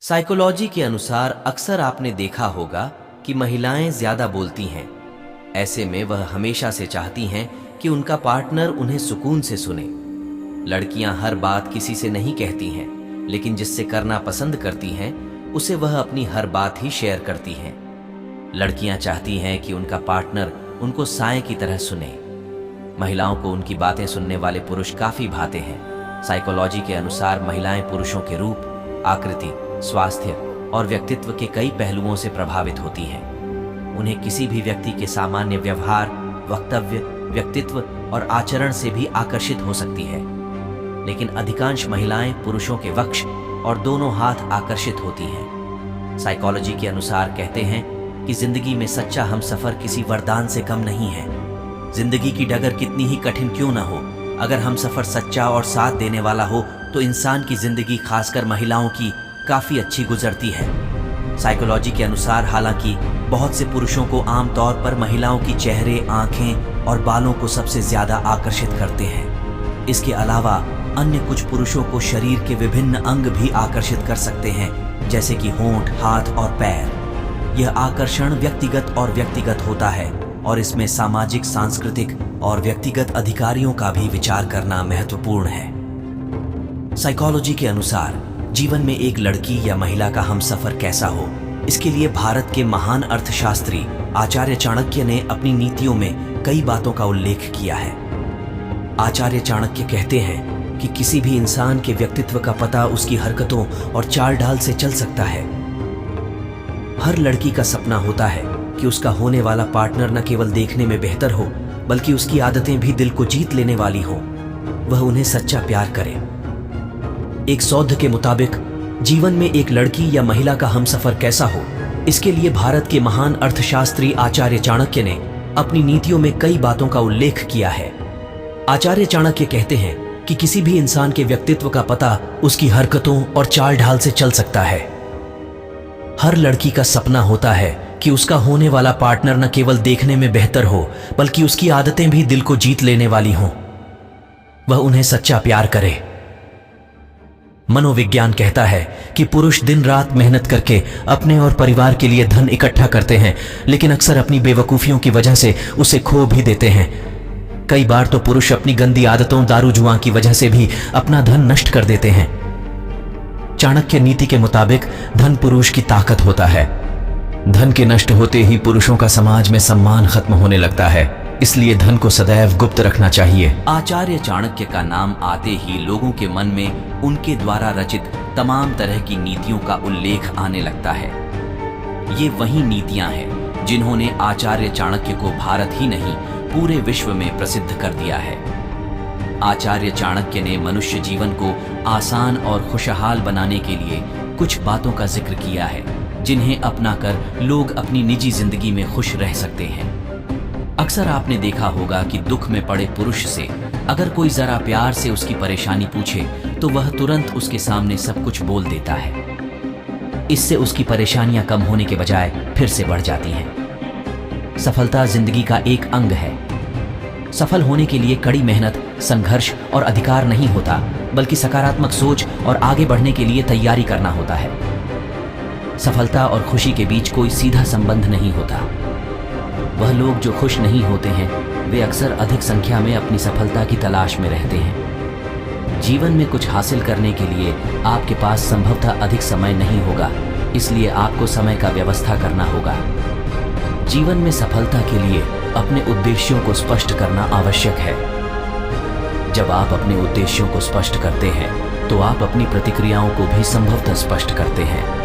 Psychology के अनुसार अक्सर आपने देखा होगा कि महिलाएं ज्यादा बोलती हैं। ऐसे में वह हमेशा से चाहती हैं कि उनका पार्टनर उन्हें सुकून से सुने। लड़कियां हर बात किसी से नहीं कहती हैं, लेकिन जिससे करना पसंद करती हैं उसे वह अपनी हर बात ही शेयर करती हैं। लड़कियां चाहती हैं कि उनका पार्टनर उनको साए की तरह सुने। महिलाओं को उनकी बातें सुनने वाले पुरुष काफी भाते हैं। साइकोलॉजी के अनुसार महिलाएं पुरुषों के रूप, आकृति, स्वास्थ्य और व्यक्तित्व के कई पहलुओं से प्रभावित होती हैं। उन्हें किसी भी व्यक्ति के सामान्य व्यवहार, वक्तव्य, व्यक्तित्व और आचरण से भी आकर्षित हो सकती है, लेकिन अधिकांश महिलाएं पुरुषों के वक्ष और दोनों हाथ आकर्षित होती हैं। साइकोलॉजी के अनुसार कहते हैं कि जिंदगी में सच्चा हमसफर किसी वरदान से कम नहीं है। जिंदगी की डगर कितनी ही कठिन क्यों न हो, अगर हमसफर सच्चा और साथ देने वाला हो तो इंसान की जिंदगी, खासकर महिलाओं की, काफी अच्छी गुजरती है। साइकोलॉजी के अनुसार हालांकि बहुत से पुरुषों को आमतौर पर महिलाओं की चेहरे, आंखें और बालों को सबसे ज्यादा आकर्षित करते हैं। इसके अलावा अन्य कुछ पुरुषों को शरीर के विभिन्न अंग भी आकर्षित कर सकते हैं, जैसे कि होंठ, हाथ और पैर। यह आकर्षण व्यक्तिगत होता है और इसमें सामाजिक, सांस्कृतिक और व्यक्तिगत अधिकारियों का भी विचार करना महत्वपूर्ण है। साइकोलॉजी के अनुसार जीवन में एक लड़की या महिला का हमसफर कैसा हो, इसके लिए भारत के महान अर्थशास्त्री आचार्य चाणक्य ने अपनी नीतियों में कई बातों का उल्लेख किया है। आचार्य चाणक्य कहते हैं कि किसी भी इंसान के व्यक्तित्व का पता उसकी हरकतों और चाल ढाल से चल सकता है। हर लड़की का सपना होता है कि उसका होने वाला पार्टनर न केवल देखने में बेहतर हो, बल्कि उसकी आदतें भी दिल को जीत लेने वाली हो, वह उन्हें सच्चा प्यार करे। एक शोध के मुताबिक जीवन में एक लड़की या महिला का हमसफर कैसा हो, इसके लिए भारत के महान अर्थशास्त्री आचार्य चाणक्य ने अपनी नीतियों में कई बातों का उल्लेख किया है। आचार्य चाणक्य कहते हैं कि किसी भी इंसान के व्यक्तित्व का पता उसकी हरकतों और चाल ढाल से चल सकता है। हर लड़की का सपना होता है कि उसका होने वाला पार्टनर न केवल देखने में बेहतर हो, बल्कि उसकी आदतें भी दिल को जीत लेने वाली हों, वह उन्हें सच्चा प्यार करे। मनोविज्ञान कहता है कि पुरुष दिन रात मेहनत करके अपने और परिवार के लिए धन इकट्ठा करते हैं, लेकिन अक्सर अपनी बेवकूफियों की वजह से उसे खो भी देते हैं। कई बार तो पुरुष अपनी गंदी आदतों, दारू जुआ की वजह से भी अपना धन नष्ट कर देते हैं। चाणक्य नीति के मुताबिक धन पुरुष की ताकत होता है। धन के नष्ट होते ही पुरुषों का समाज में सम्मान खत्म होने लगता है, इसलिए धन को सदैव गुप्त रखना चाहिए। आचार्य चाणक्य का नाम आते ही लोगों के मन में उनके द्वारा रचित तमाम तरह की नीतियों का उल्लेख आने लगता है। ये वही नीतियां हैं जिन्होंने आचार्य चाणक्य को भारत ही नहीं, पूरे विश्व में प्रसिद्ध कर दिया है। आचार्य चाणक्य ने मनुष्य जीवन को आसान और खुशहाल बनाने के लिए कुछ बातों का जिक्र किया है, जिन्हें अपनाकर लोग अपनी निजी जिंदगी में खुश रह सकते हैं। अक्सर आपने देखा होगा कि दुख में पड़े पुरुष से अगर कोई जरा प्यार से उसकी परेशानी पूछे तो वह तुरंत उसके सामने सब कुछ बोल देता है। इससे उसकी परेशानियां कम होने के बजाय फिर से बढ़ जाती हैं। सफलता जिंदगी का एक अंग है। सफल होने के लिए कड़ी मेहनत, संघर्ष और अधिकार नहीं होता, बल्कि सकारात्मक सोच और आगे बढ़ने के लिए तैयारी करना होता है। सफलता और खुशी के बीच कोई सीधा संबंध नहीं होता। वह लोग जो खुश नहीं होते हैं, वे अक्सर अधिक संख्या में अपनी सफलता की तलाश में रहते हैं। जीवन में कुछ हासिल करने के लिए आपके पास संभवतः अधिक समय नहीं होगा, इसलिए आपको समय का व्यवस्था करना होगा। जीवन में सफलता के लिए अपने उद्देश्यों को स्पष्ट करना आवश्यक है। जब आप अपने उद्देश्यों को स्पष्ट करते हैं, तो आप अपनी प्रतिक्रियाओं को भी संभवतः स्पष्ट करते हैं।